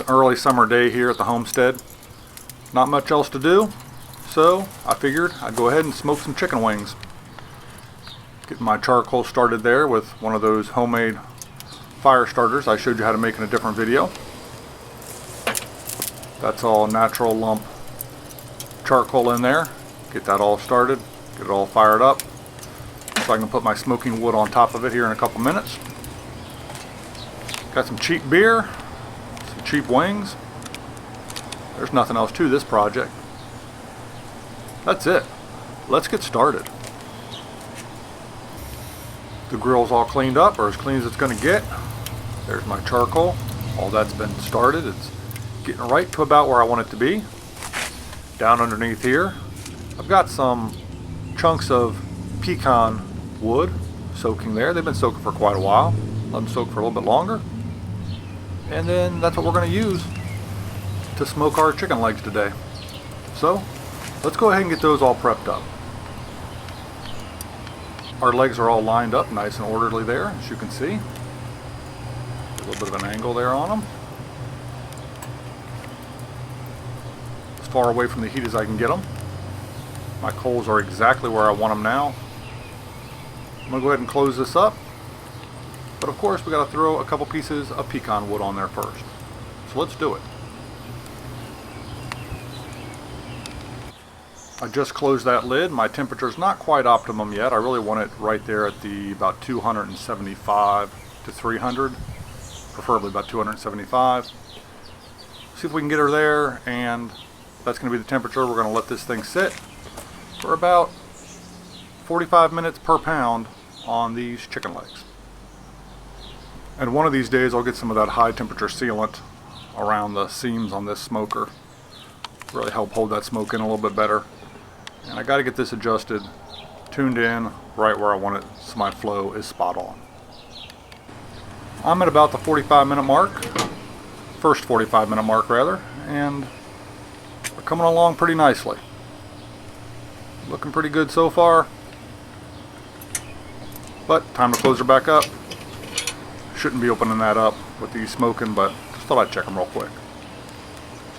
an early summer day here at the homestead. Not much else to do, so I figured I'd go ahead and smoke some chicken wings. Getting my charcoal started there with one of those homemade fire starters I showed you how to make in a different video. That's all natural lump charcoal in there. Get that all started, get it all fired up, so I can put my smoking wood on top of it here in a couple minutes. Got some cheap beer, some cheap wings. There's nothing else to this project. That's it. Let's get started. The grill's all cleaned up, or as clean as it's going to get. There's my charcoal. All that's been started. It's getting right to about where I want it to be. Down underneath here, I've got some chunks of pecan wood soaking there. They've been soaking for quite a while. Let them soak for a little bit longer. And then that's what we're going to use to smoke our chicken legs today. So let's go ahead and get those all prepped up. Our legs are all lined up nice and orderly there, as you can see. A little bit of an angle there on them. As far away from the heat as I can get them. My coals are exactly where I want them now. I'm going to go ahead and close this up. But of course we got to throw a couple pieces of pecan wood on there first. So let's do it. I just closed that lid. My temperature's not quite optimum yet. I really want it right there at the about 275 to 300, preferably about 275. See if we can get her there, and that's going to be the temperature. We're going to let this thing sit for about 45 minutes per pound on these chicken legs. And one of these days I'll get some of that high temperature sealant around the seams on this smoker. Really help hold that smoke in a little bit better. And I got to get this adjusted, tuned in, right where I want it so my flow is spot on. I'm at about the 45-minute mark, first 45-minute mark rather, and we're coming along pretty nicely. Looking pretty good so far, but time to close her back up. Shouldn't be opening that up with these smoking, but just thought I'd check them real quick.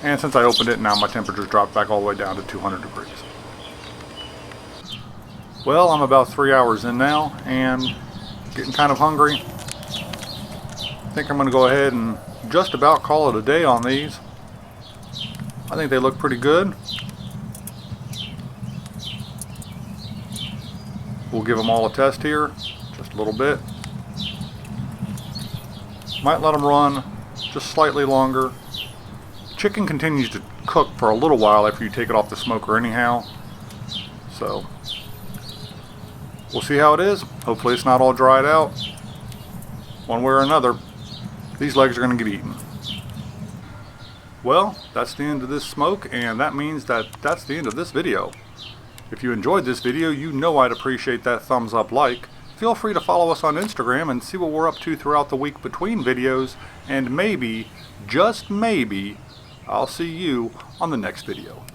And since I opened it, now my temperature's dropped back all the way down to 200 degrees. Well, I'm about 3 hours in now and getting kind of hungry. I think I'm going to go ahead and just about call it a day on these. I think they look pretty good. We'll give them all a test here, just a little bit. Might let them run just slightly longer. Chicken continues to cook for a little while after you take it off the smoker anyhow. So we'll see how it is. Hopefully it's not all dried out. One way or another, these legs are going to get eaten. Well, that's the end of this smoke, and that means that that's the end of this video. If you enjoyed this video, you know I'd appreciate that thumbs up like. Feel free to follow us on Instagram and see what we're up to throughout the week between videos, and maybe, just maybe, I'll see you on the next video.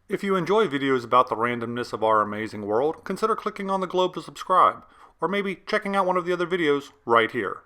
If you enjoy videos about the randomness of our amazing world, consider clicking on the globe to subscribe, or maybe checking out one of the other videos right here.